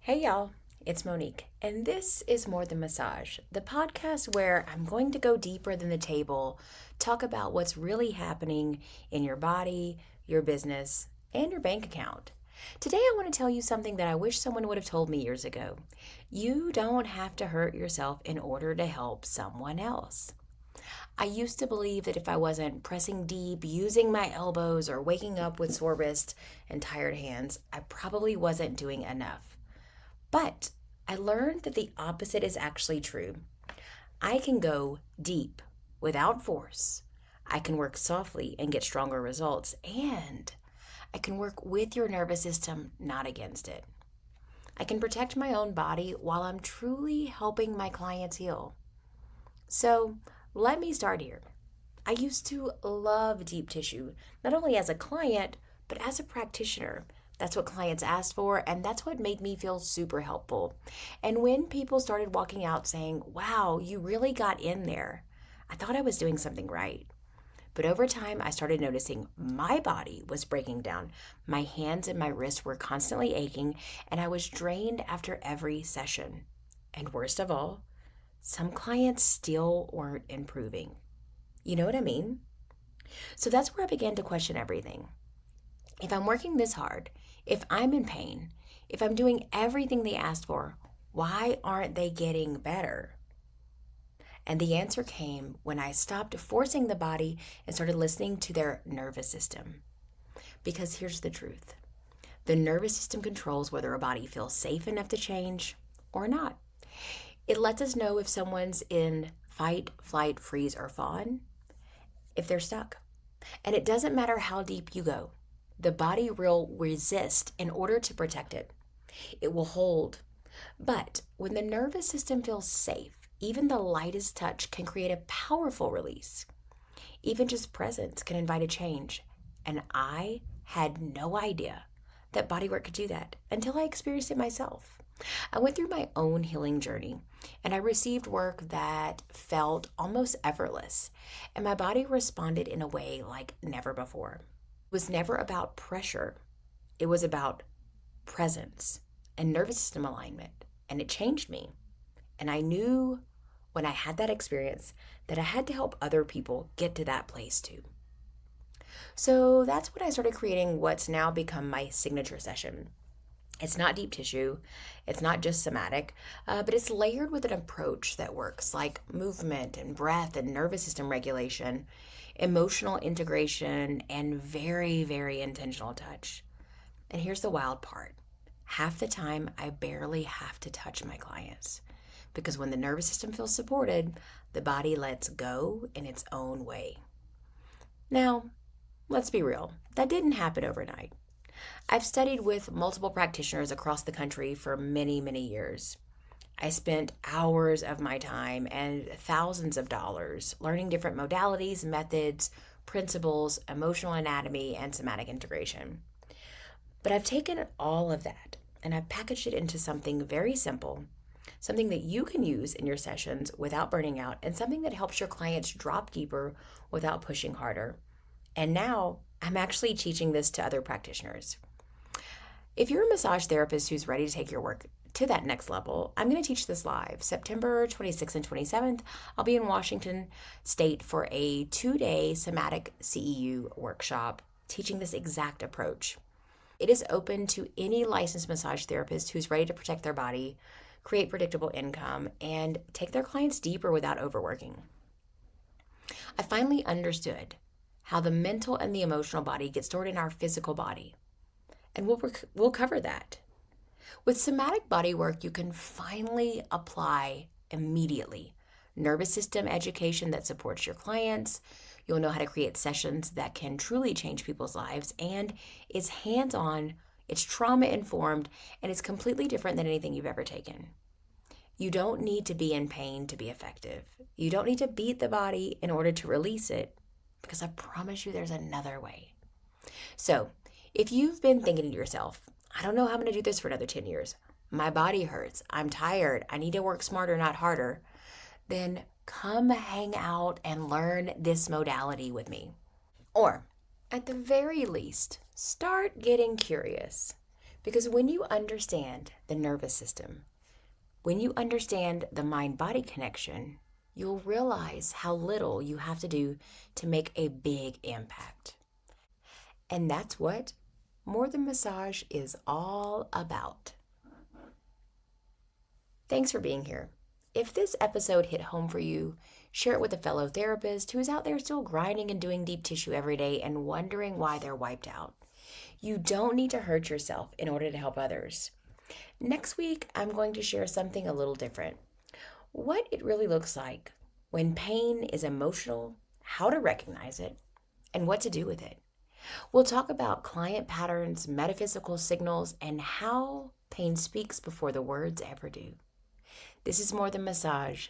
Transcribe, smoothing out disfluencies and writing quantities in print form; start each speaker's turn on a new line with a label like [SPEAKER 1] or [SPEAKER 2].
[SPEAKER 1] Hey y'all, it's Monique, and this is More Than Massage, the podcast where I'm going to go deeper than the table, talk about what's really happening in your body, your business, and your bank account. Today, I want to tell you something that I wish someone would have told me years ago. You don't have to hurt yourself in order to help someone else. I used to believe that if I wasn't pressing deep, using my elbows, or waking up with sore wrists and tired hands, I probably wasn't doing enough. But I learned that the opposite is actually true. I can go deep without force. I can work softly and get stronger results. And I can work with your nervous system, not against it. I can protect my own body while I'm truly helping my clients heal. So let me start here. I used to love deep tissue, not only as a client, but as a practitioner. That's what clients asked for, and that's what made me feel super helpful. And when people started walking out saying, "Wow, you really got in there," I thought I was doing something right. But over time, I started noticing my body was breaking down. My hands and my wrists were constantly aching, and I was drained after every session. And worst of all, some clients still weren't improving. You know what I mean? So that's where I began to question everything. If I'm working this hard, if I'm in pain, if I'm doing everything they asked for, why aren't they getting better? And the answer came when I stopped forcing the body and started listening to their nervous system. Because here's the truth: the nervous system controls whether a body feels safe enough to change or not. It lets us know if someone's in fight, flight, freeze, or fawn, if they're stuck. And it doesn't matter how deep you go, the body will resist in order to protect it. It will hold. But when the nervous system feels safe, even the lightest touch can create a powerful release. Even just presence can invite a change. And I had no idea that bodywork could do that until I experienced it myself. I went through my own healing journey and I received work that felt almost effortless, and my body responded in a way like never before. It was never about pressure, it was about presence and nervous system alignment, and it changed me. And I knew when I had that experience that I had to help other people get to that place too. So that's when I started creating what's now become my signature session. It's not deep tissue, it's not just somatic, but it's layered with an approach that works like movement and breath and nervous system regulation, emotional integration, and very, very intentional touch. And here's the wild part: half the time, I barely have to touch my clients. Because when the nervous system feels supported, the body lets go in its own way. Now, let's be real, that didn't happen overnight. I've studied with multiple practitioners across the country for many, many years. I spent hours of my time and thousands of dollars learning different modalities, methods, principles, emotional anatomy, and somatic integration. But I've taken all of that and I've packaged it into something very simple, something that you can use in your sessions without burning out, and something that helps your clients drop deeper without pushing harder. And now I'm actually teaching this to other practitioners. If you're a massage therapist who's ready to take your work to that next level, I'm going to teach this live. September 26th and 27th, I'll be in Washington State for a 2-day somatic CEU workshop teaching this exact approach. It is open to any licensed massage therapist who's ready to protect their body, create predictable income, and take their clients deeper without overworking. I finally understood how the mental and the emotional body get stored in our physical body. And we'll cover that. With somatic body work, you can finally apply immediately nervous system education that supports your clients. You'll know how to create sessions that can truly change people's lives, and it's hands-on, it's trauma-informed, and it's completely different than anything you've ever taken. You don't need to be in pain to be effective. You don't need to beat the body in order to release it, because I promise you there's another way. So, if you've been thinking to yourself, "I don't know how I'm going to do this for another 10 years. My body hurts. I'm tired. I need to work smarter, not harder," then come hang out and learn this modality with me. Or, at the very least, start getting curious. Because when you understand the nervous system, when you understand the mind-body connection, you'll realize how little you have to do to make a big impact. And that's what More Than Massage is all about. Thanks for being here. If this episode hit home for you, share it with a fellow therapist who's out there still grinding and doing deep tissue every day and wondering why they're wiped out. You don't need to hurt yourself in order to help others. Next week, I'm going to share something a little different. What it really looks like when pain is emotional, how to recognize it, and what to do with it. We'll talk about client patterns, metaphysical signals, and how pain speaks before the words ever do. This is More Than Massage.